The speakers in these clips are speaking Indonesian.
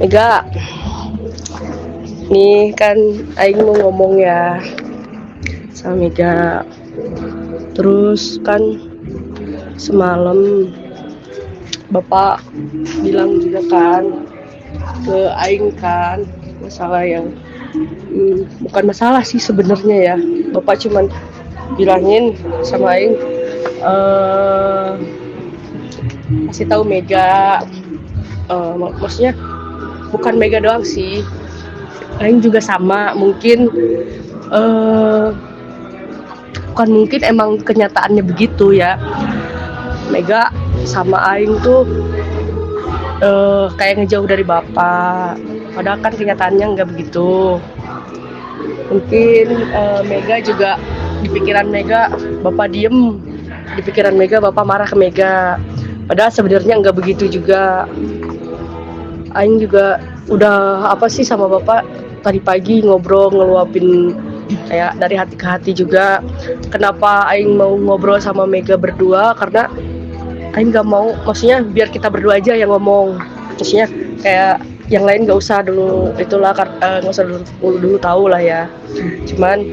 Mega, nih kan Aing mau ngomong ya sama Mega. Terus kan semalam Bapak bilang juga kan ke Aing kan masalah yang bukan masalah sih sebenarnya ya. Bapak cuman bilangin sama Aing kasih tahu Mega, maksudnya bukan Mega doang sih, Aing juga sama mungkin, bukan mungkin emang kenyataannya begitu ya. Mega sama Aing tuh kayak ngejauh dari Bapak, padahal kan kenyataannya nggak begitu. Mungkin Mega juga di pikiran Mega Bapak diem, di pikiran Mega Bapak marah ke Mega, padahal sebenarnya nggak begitu juga. Aing juga udah apa sih sama Bapak tadi pagi ngobrol ngeluapin kayak dari hati ke hati juga. Kenapa Aing mau ngobrol sama Mega berdua, karena Aing gak mau, maksudnya biar kita berdua aja yang ngomong, maksudnya kayak yang lain gak usah dulu, itulah gak usah dulu tahu lah ya. Cuman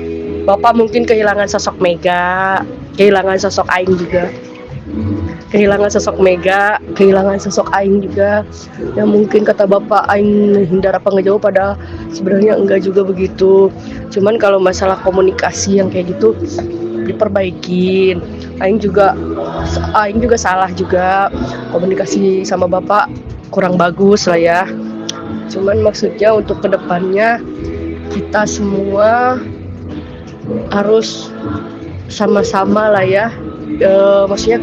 Bapak mungkin kehilangan sosok Mega, kehilangan sosok Aing juga, kehilangan sosok Mega, kehilangan sosok Aing juga. Yang mungkin kata Bapak Aing hindar apa ngejauh, padahal sebenarnya enggak juga begitu. Cuman kalau masalah komunikasi yang kayak gitu diperbaikin. Aing juga salah juga, komunikasi sama Bapak kurang bagus lah ya. Cuman maksudnya untuk kedepannya kita semua harus sama-sama lah ya. Maksudnya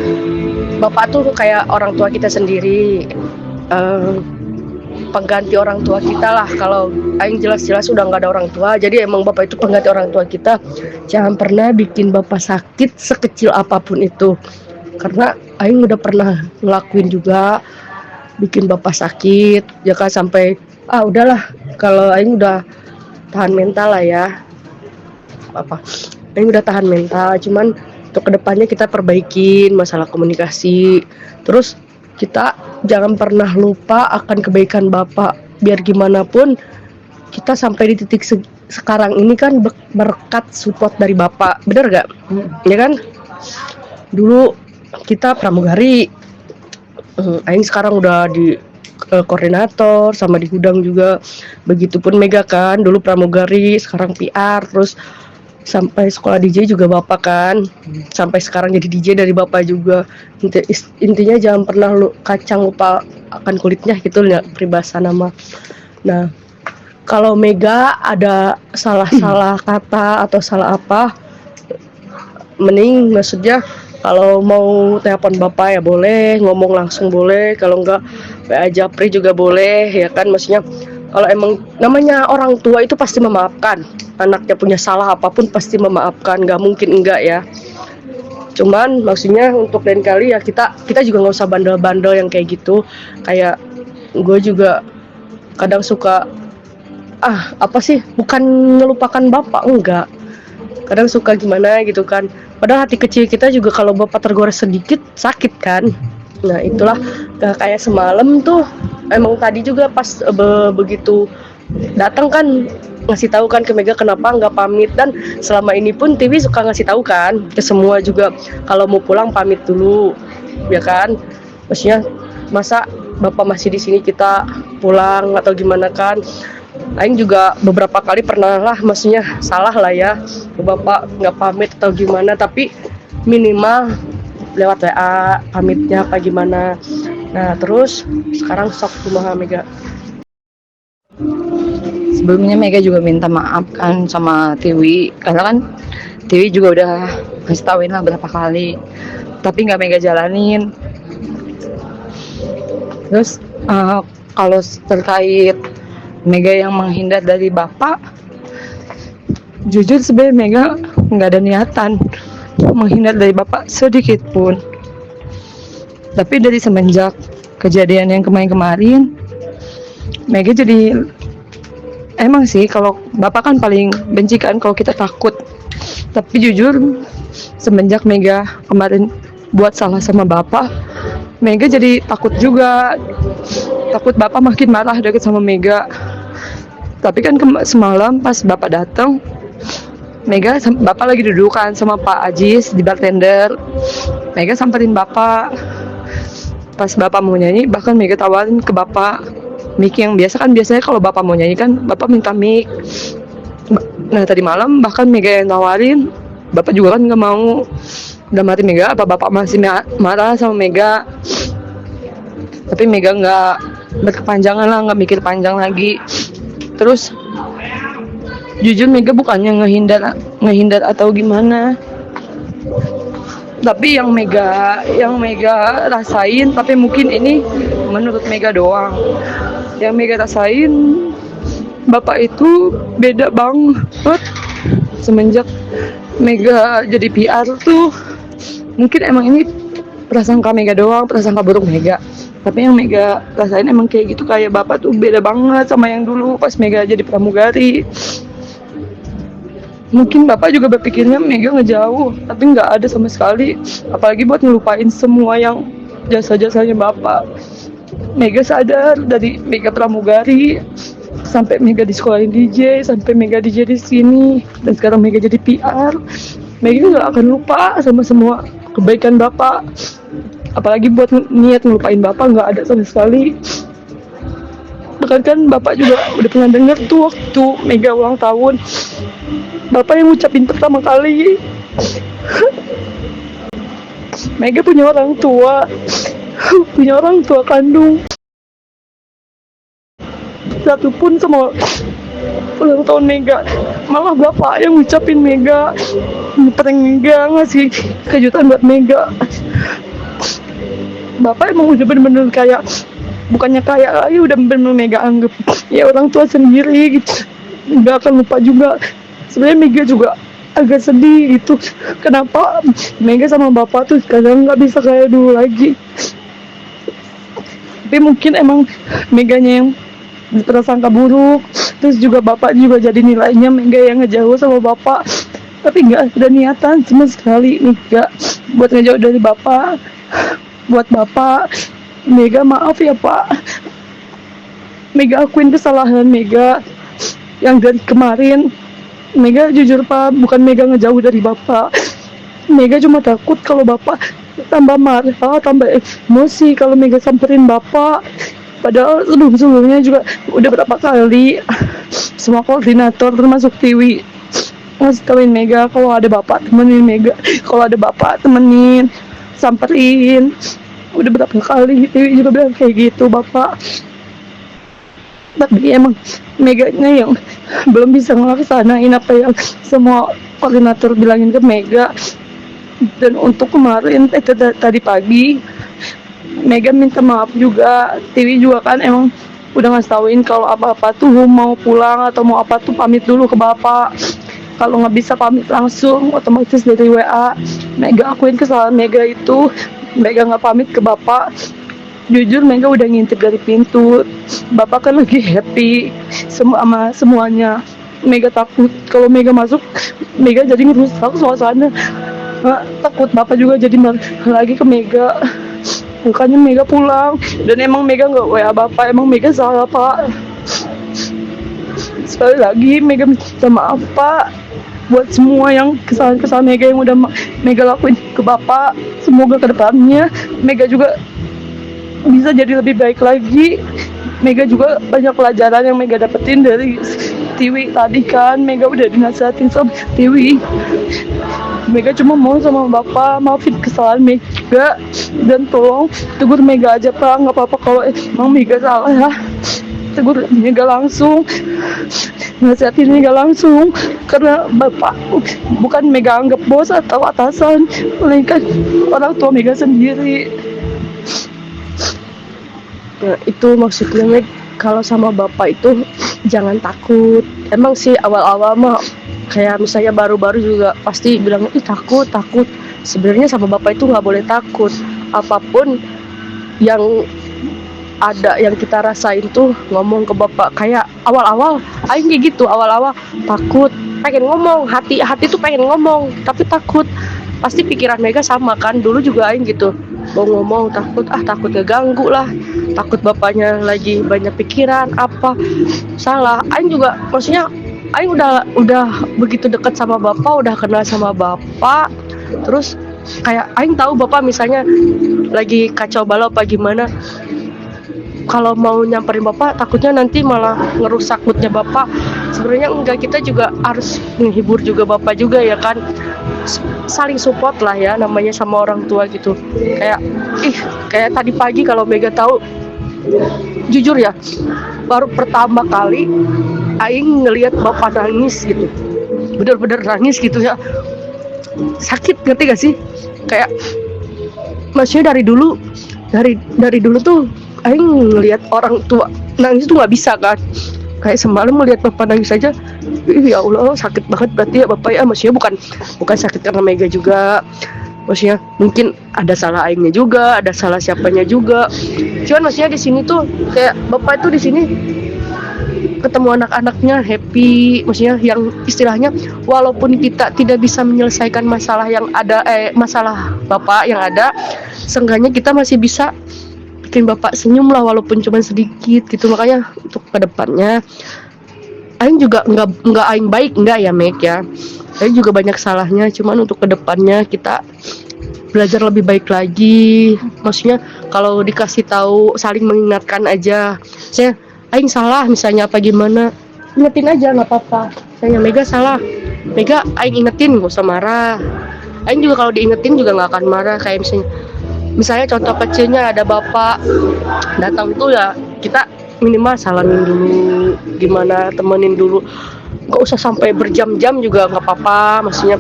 Bapak tuh kayak orang tua kita sendiri, pengganti orang tua kita lah. Kalau Aing jelas-jelas udah nggak ada orang tua, jadi emang Bapak itu pengganti orang tua kita. Jangan pernah bikin Bapak sakit sekecil apapun itu, karena Aing udah pernah ngelakuin juga bikin Bapak sakit ya kan, sampai udahlah, kalau Aing udah tahan mental lah ya, apa Aing udah tahan mental. Cuman untuk kedepannya kita perbaikin masalah komunikasi, terus kita jangan pernah lupa akan kebaikan Bapak. Biar gimana pun kita sampai di titik sekarang ini kan berkat support dari Bapak, bener gak? Ya kan? Dulu kita pramugari, Aing sekarang udah di koordinator sama di gudang juga. Begitupun Mega kan, dulu pramugari, sekarang PR, terus sampai sekolah DJ juga Bapak kan, sampai sekarang jadi DJ dari Bapak juga. Intinya jangan pernah kacang lupa akan kulitnya gitu ya, peribahasa nama. Nah, kalau Mega ada salah kata atau salah apa, mending maksudnya kalau mau telepon Bapak ya boleh, ngomong langsung boleh, kalau enggak WA Japri juga boleh ya kan. Maksudnya kalau emang namanya orang tua itu pasti memaafkan, anaknya punya salah apapun pasti memaafkan, nggak mungkin enggak ya. Cuman maksudnya untuk lain kali ya kita juga nggak usah bandel-bandel yang kayak gitu. Kayak gue juga kadang suka apa sih, bukan melupakan Bapak, enggak, kadang suka gimana gitu kan, padahal hati kecil kita juga kalau Bapak tergores sedikit sakit kan. Nah itulah, kayak semalam tuh emang tadi juga pas begitu datang kan ngasih tahu kan ke Mega kenapa nggak pamit. Dan selama ini pun TV suka ngasih tahu kan ke semua juga, kalau mau pulang pamit dulu ya kan. Maksudnya masa Bapak masih di sini kita pulang atau gimana kan. Aing juga beberapa kali pernah lah, maksudnya salah lah ya, Bapak nggak pamit atau gimana, tapi minimal lewat WA pamitnya apa gimana. Nah terus sekarang sok kumaha Mega. Sebelumnya Mega juga minta maaf kan sama Tiwi, karena kan Tiwi juga udah ngasih tauin lah berapa kali, tapi nggak Mega jalanin. Terus kalau terkait Mega yang menghindar dari Bapak, jujur sebenarnya Mega nggak ada niatan menghindar dari Bapak sedikit pun. Tapi dari semenjak kejadian yang kemarin-kemarin, Mega jadi emang sih kalau Bapak kan paling benci kan kalau kita takut. Tapi jujur semenjak Mega kemarin buat salah sama Bapak, Mega jadi takut juga, takut bapak makin marah deket sama Mega. Tapi kan semalam pas bapak datang, bapak lagi dudukan sama Pak Ajis di bartender. Mega samperin bapak. Pas bapak mau nyanyi, bahkan Mega tawarin ke bapak mic yang biasanya kalau bapak mau nyanyi kan bapak minta mic. Nah tadi malam bahkan Mega yang tawarin, bapak juga kan nggak mau. Udah mati Mega, apa bapak masih marah sama Mega? Tapi Mega nggak berkepanjangan lah, nggak mikir panjang lagi. Terus jujur Mega bukannya ngehindar atau gimana, tapi yang Mega rasain, tapi mungkin ini menurut Mega doang. Yang Mega rasain, bapak itu beda banget semenjak Mega jadi PR tuh. Mungkin emang ini prasangka Mega doang, prasangka buruk Mega. Tapi yang Mega rasain emang kayak gitu, kayak bapak tuh beda banget sama yang dulu pas Mega jadi pramugari. Mungkin bapak juga berpikirnya Mega ngejauh, tapi nggak ada sama sekali. Apalagi buat ngelupain semua yang jasa-jasanya bapak. Mega sadar dari Mega pramugari sampai Mega di sekolahin DJ, sampai Mega DJ di sini, dan sekarang Mega jadi PR. Mega nggak akan lupa sama semua kebaikan bapak. Apalagi buat niat ngelupain bapak nggak ada sama sekali. Bahkan kan bapak juga udah pernah denger tuh waktu Mega ulang tahun, bapak yang ngucapin pertama kali, Mega punya orang tua kandung. Satupun sama ulang tahun Mega, malah bapak yang ngucapin Mega, prank Mega, ngasih kejutan buat Mega. Bapak emang udah bener-bener kayak, bukannya kayak lagi, udah bener-bener Mega anggap ya orang tua sendiri gitu. Nggak akan lupa juga. Sebenarnya Mega juga agak sedih gitu, kenapa Mega sama bapak tuh sekarang nggak bisa kayak dulu lagi. Tapi mungkin emang Meganya yang berprasangka buruk, terus juga bapak juga jadi nilainya Mega yang ngejauh sama bapak. Tapi nggak ada niatan sama sekali Mega buat ngejauh dari bapak. Buat bapak, Mega maaf ya pak, Mega akuin kesalahan Mega yang dari kemarin. Mega jujur pak, bukan Mega ngejauh dari bapak, Mega cuma takut kalau bapak tambah marah, tambah emosi kalau Mega samperin bapak. Padahal sebelumnya juga udah berapa kali semua koordinator termasuk Tiwi ngasih tauin Mega kalau ada bapak temenin Mega, kalau ada bapak temenin, samperin. Udah berapa kali Tiwi juga bilang kayak gitu bapak. Tapi emang Meganya yang belum bisa ngelaksanain apa yang semua koordinator bilangin ke Mega. Dan untuk kemarin tadi pagi Mega minta maaf juga. Tiwi juga kan emang udah ngasih tauin kalau apa-apa tuh mau pulang atau mau apa tuh pamit dulu ke bapak. Kalau nggak bisa pamit langsung otomatis dari WA. Mega akuin kesalahan Mega itu, Mega nggak pamit ke bapak. Jujur Mega udah ngintip dari pintu, bapak kan lagi happy sama semuanya. Mega takut kalau Mega masuk, Mega jadi ngerusak suasana. Takut bapak juga jadi lagi ke Mega. Makanya Mega pulang. Dan emang Mega nggak WA bapak, emang Mega salah pak. Sekali lagi Mega minta maaf pak buat semua yang kesalahan Mega yang udah Mega lakuin ke bapak. Semoga kedepannya Mega juga bisa jadi lebih baik lagi. Mega juga banyak pelajaran yang Mega dapetin dari Tiwi tadi kan. Mega udah dinasihatin sama Tiwi. Mega cuma mau sama bapak maafin kesalahan Mega dan tolong tegur Mega aja pak. Nggak apa-apa kalau emang Mega salah ya, tegur Mega langsung, nasihatin Mega langsung. Karena bapak bukan Mega anggap bos atau atasan, melainkan orang tua Mega sendiri. Ya, itu maksudnya Meg, kalau sama bapak itu jangan takut. Emang sih awal-awal mah kayak misalnya baru-baru juga pasti bilang takut. Sebenarnya sama bapak itu nggak boleh takut. Apapun yang ada yang kita rasain tuh ngomong ke bapak. Kayak awal-awal aing kayak gitu, awal-awal takut, pengen ngomong, hati tuh pengen ngomong tapi takut. Pasti pikiran Mega sama kan, dulu juga aing gitu, mau ngomong takut ngeganggu lah, takut bapaknya lagi banyak pikiran apa salah. Aing juga maksudnya Aing udah begitu dekat sama bapak, udah kenal sama bapak, terus kayak Aing tahu bapak misalnya lagi kacau balau apa gimana, kalau mau nyamperin bapak takutnya nanti malah ngerusak moodnya bapak. Sebenarnya enggak, kita juga harus menghibur juga bapak juga ya kan. Saling support lah ya namanya sama orang tua gitu. Kayak tadi pagi kalau Mega tahu, jujur ya, baru pertama kali Aing ngelihat bapak nangis gitu, bener-bener nangis gitu ya, sakit, ngerti gak sih? Kayak maksudnya dari dulu tuh Aing ngelihat orang tua nangis tuh nggak bisa kan. Kayak semalam melihat bapak nangis aja, ya Allah sakit banget berarti ya bapak ya. Maksudnya bukan sakit karena Mega juga, maksudnya mungkin ada salah Aingnya juga, ada salah siapanya juga. Cuman maksudnya di sini tuh kayak bapak itu di sini ketemu anak-anaknya happy, maksudnya yang istilahnya walaupun kita tidak bisa menyelesaikan masalah yang ada, masalah bapak yang ada, seenggaknya kita masih bisa bikin bapak senyum lah walaupun cuma sedikit gitu. Makanya untuk kedepannya Aing juga nggak Aing baik nggak ya Meg ya, Aing juga banyak salahnya, cuman untuk kedepannya kita belajar lebih baik lagi. Maksudnya kalau dikasih tahu saling mengingatkan aja, saya Aing salah misalnya apa gimana, ingetin aja nggak apa-apa. Saya Mega salah, Mega Aing ingetin, gak usah marah. Aing juga kalau diingetin juga nggak akan marah. Kayak misalnya contoh kecilnya ada bapak datang tuh ya, kita minimal salamin dulu, gimana temenin dulu, nggak usah sampai berjam-jam juga nggak apa-apa. Maksudnya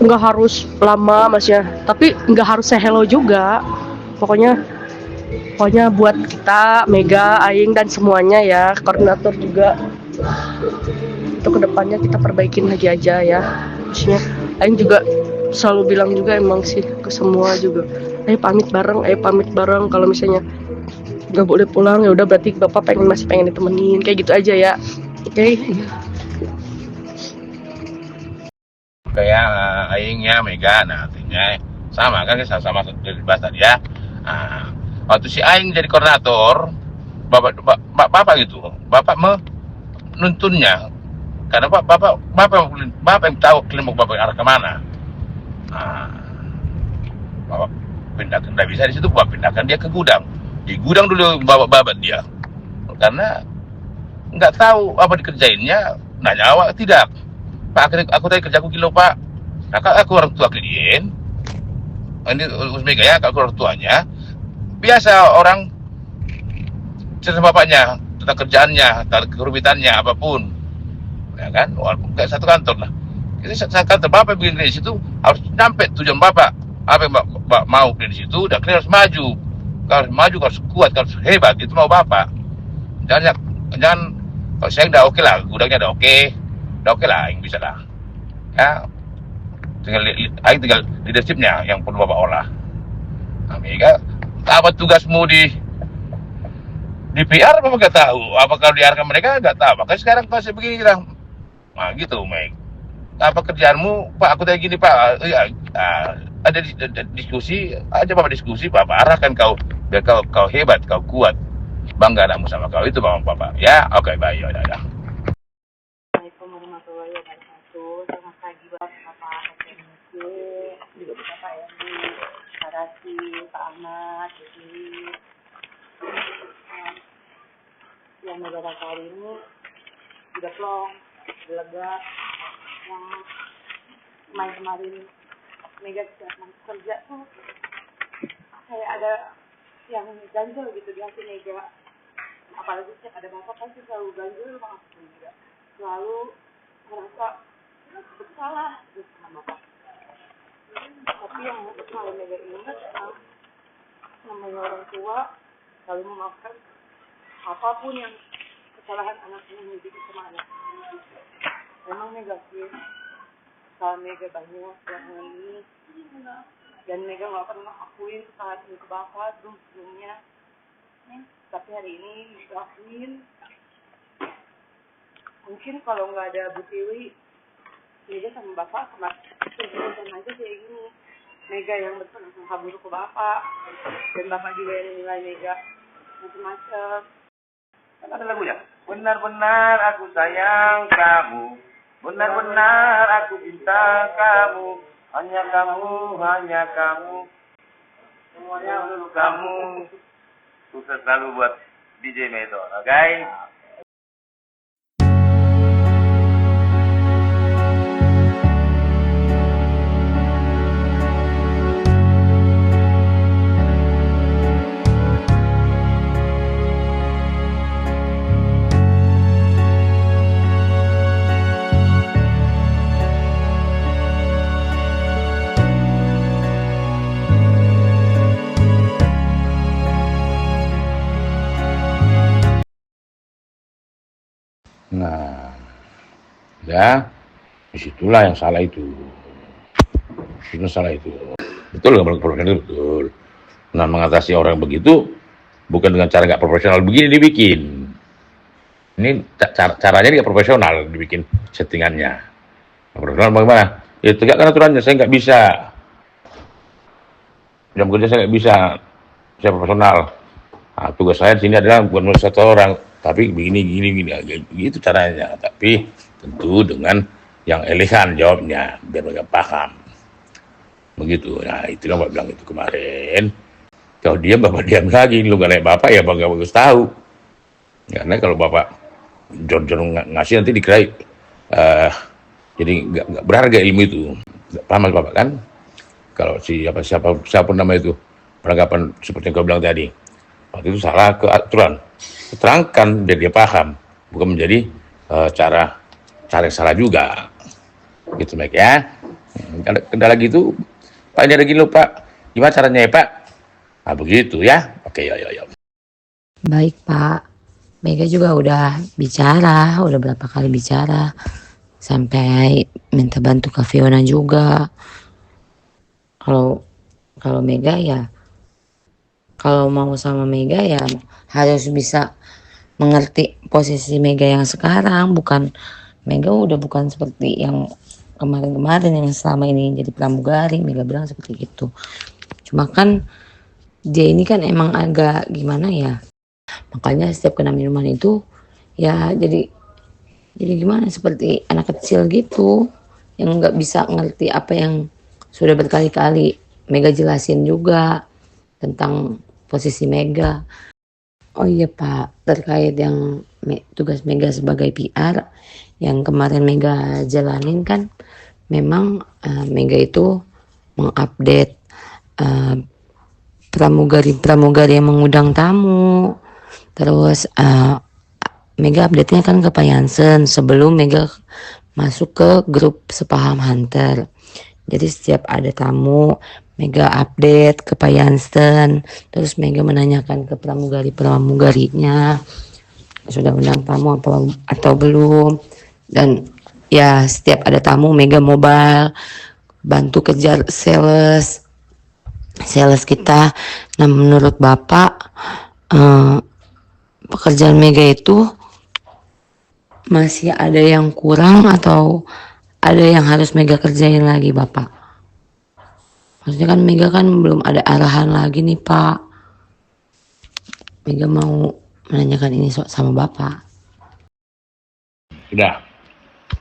nggak harus lama maksudnya, tapi nggak harus hello juga. Pokoknya buat kita Mega, Aing dan semuanya ya, koordinator juga, untuk kedepannya kita perbaikin lagi aja ya. Maksudnya Aing juga selalu bilang juga emang sih ke semua juga, ayo pamit bareng, kalau misalnya nggak boleh pulang ya udah berarti bapak masih pengen ditemenin, kayak gitu aja ya. Oke. Kayak aingnya Mega, nah artinya sama kan, sama dari bahas tadi ya. Waktu si aing jadi koordinator, bapak gitu, bapak menuntunnya karena bapak yang tahu klinik bapak arah kemana. Nah, bapak pindahkan, tidak bisa di situ, bapak pindahkan dia ke gudang. Di gudang dulu babat dia, karena nggak tahu apa dikerjainnya. Nanya awak tidak, Pak, aku tadi kerjaku kilo Pak. Nah, aku orang tua klien, ini Mega ya, aku orang tuanya. Biasa orang cerita bapaknya tentang kerjaannya, tentang kerumitannya, apapun, ya kan? Walaupun nggak satu kantor lah. Ini satu kantor, bapak bikin di situ harus nyampe tujuan bapak. Apa yang bapak mau di situ, dan kalian harus maju. Kalau harus maju, kalau harus kuat, kalau harus hebat, itu mau bapak. Jangan kalau saya udah oke lah, gudangnya udah oke lah, yang bisa lah. Ya, tinggal leadershipnya yang perlu bapak olah. Nah, Mega, apa tugasmu di PR apa nggak tahu? Apa kalau diarahkan mereka nggak tahu? Makanya sekarang masih begini lah. Nah gitu, Meg. Apa kerjaanmu, Pak? Aku tanya gini, Pak. Ya, ada diskusi, aja bapak diskusi, bapak arahkan kau, biar kau hebat, kau kuat. Bangga anakmu sama kau, itu bang bapak. Ya, oke, baik, ya udah. Assalamualaikum warahmatullahi wabarakatuh. Selamat pagi Bapak SMC, juga Bapak Yanti, Pak Rasi, Pak Ahmad, jadi yang negara kali ini udah plong, udah lega. Yang kemarin Mega kerja tuh kayak ada yang ganjel gitu di hati Mega. Apalagi setiap ada bapak pasti selalu ganjel banget Mega. Selalu merasa bersalah gitu sama bapak. Tapi yang kalau Mega ingat, namanya orang tua selalu memaafkan apapun yang kesalahan anaknya menjadi sama anak. Memang Mega sih, kalau Mega banyak yang ini, dan Mega nggak pernah akuin kesalahan ini ke bapak sebelumnya. Tapi hari ini dilakuin. Mungkin kalau nggak ada Bu Tiwi, Mega sama bapak kemarin aja kayak gini. Mega yang berprasangka buruk ke bapak, dan bapak juga yang menilai Mega macam-macam. Kan ada lagunya. Benar-benar aku sayang kamu, benar-benar aku cinta kamu, hanya kamu, Semuanya untuk kamu. Sukses selalu buat DJ Medo, oke? Nah, ya, disitulah yang salah itu. Itu salah itu. Betul nggak profesional itu betul. Nah, mengatasi orang begitu bukan dengan cara nggak profesional begini dibikin. Ini caranya nggak profesional dibikin settingannya. Nggak profesional bagaimana? Ya tegakkan aturannya. Saya nggak bisa. Jam kerja saya nggak bisa. Saya profesional. Nah, tugas saya di sini adalah bukan satu orang, tapi begini, gitu caranya. Tapi tentu dengan yang elegan jawabnya, biar mereka paham. Begitu. Nah, itu yang Bapak bilang itu kemarin. Kalau diam, Bapak diam lagi. Lu gak naik Bapak, ya Bapak bagus tahu. Karena kalau Bapak jor-jor ngasih nanti dikira jadi nggak berharga ilmu itu. Paham Bapak kan? Kalau siapa nama itu peranggapan seperti yang kau bilang tadi, waktu itu salah ke aturan. Terangkan biar dia paham, bukan menjadi cara yang salah juga. Gitu Mek ya. Kendala gitu, Pak ini ada gini loh Pak. Gimana caranya ya Pak? Nah begitu ya. Oke, yo. Baik Pak, Mega juga udah bicara, udah berapa kali bicara, sampai minta bantu Kak Fiona juga. Kalau Mega ya, kalau mau sama Mega ya harus bisa mengerti posisi Mega yang sekarang. Mega udah bukan seperti yang kemarin-kemarin yang selama ini jadi pramugari. Mega bilang seperti itu. Cuma kan dia ini kan emang agak gimana ya, makanya setiap kena minuman itu ya jadi gimana, seperti anak kecil gitu yang nggak bisa ngerti apa yang sudah berkali-kali Mega jelasin juga tentang posisi Mega. Oh iya Pak, terkait yang tugas Mega sebagai PR yang kemarin Mega jalanin kan, memang Mega itu mengupdate pramugari yang mengundang tamu. Terus Mega update-nya kan ke Pak Jansen sebelum Mega masuk ke grup Sepaham Hunter. Jadi setiap ada tamu, Mega update ke Pak Jansen. Terus Mega menanyakan ke pramugarinya, sudah undang tamu atau belum. Dan ya setiap ada tamu, Mega mobile, bantu kejar sales kita. Nah menurut Bapak, pekerjaan Mega itu masih ada yang kurang atau ada yang harus Mega kerjain lagi Bapak? Maksudnya kan Mega kan belum ada arahan lagi nih Pak. Mega mau menanyakan ini sama Bapak. Sudah.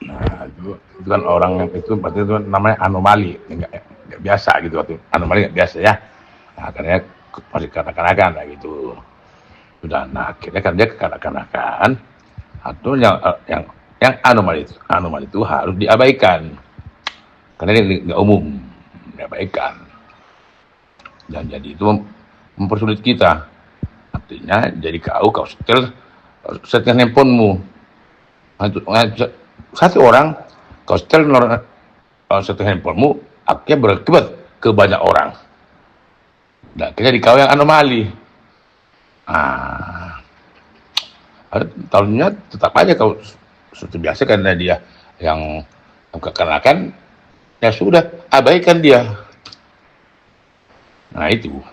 Nah, itu kan orang yang itu berarti itu namanya anomali, nggak biasa gitu waktu anomali nggak biasa ya. Nah, karena masih kanak-kanakan lah gitu. Sudah, nah akhirnya kan dia kekanak-kanakan, atau yang anomali itu harus diabaikan karena ini nggak umum, diabaikan, dan jadi itu mempersulit kita. Artinya jadi kau setel handphonemu, satu orang kau setel handphonemu, akhirnya berakibat ke banyak orang. Nah, akhirnya di kau yang anomali. Tahunnya tetap aja kau seperti biasa karena dia yang kekanakan, ya sudah abaikan dia. Nah itu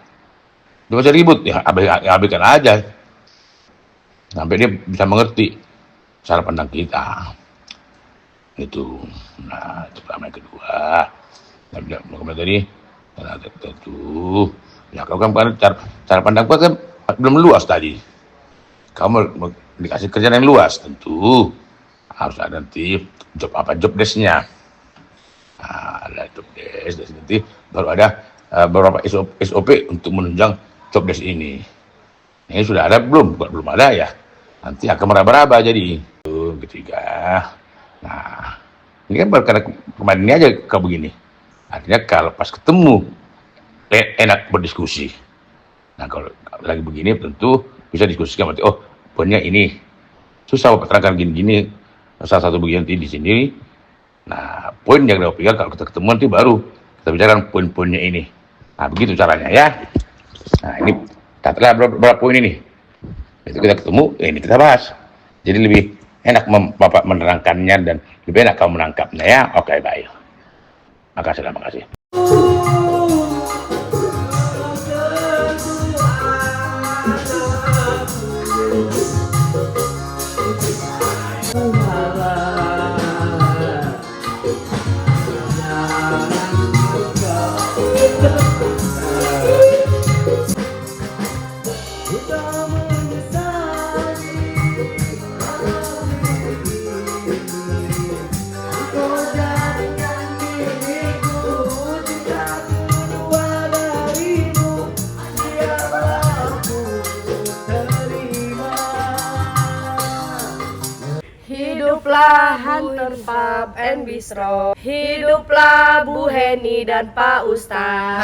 dia bisa ribut ya, abaikan aja sampai dia bisa mengerti cara pandang kita itu. Nah itu pertama. Yang kedua, kemudian tadi Nah, tentu. Ya kau kan cara pandang kau kan belum luas tadi. Kamu dikasih kerjaan yang luas, tentu harus ada nanti job desknya. Nah, ada job desk nanti baru ada beberapa SOP untuk menunjang job desk ini. Ini sudah ada belum? Belum ada ya. Nanti akan meraba-raba jadi. Ketiga. Nah, ini kan baru karena kemarin ini aja kau begini. Artinya kalau pas ketemu enak berdiskusi. Nah kalau lagi begini tentu bisa diskusikan berarti oh poinnya ini susah terangkan gini-gini salah satu bagian di sini. Nah poin yang kita pegang kalau kita ketemu nanti baru kita bicarakan poin-poinnya ini. Nah begitu caranya ya. Nah ini katakanlah berapa poin ini. Itu kita ketemu ini kita bahas. Jadi lebih enak Bapak menerangkannya dan lebih enak kamu menangkapnya ya. Oke baik. Makasih. Hiduplah Hunter Pub and Bistro. Hiduplah Bu Heni dan Pak Ustaz.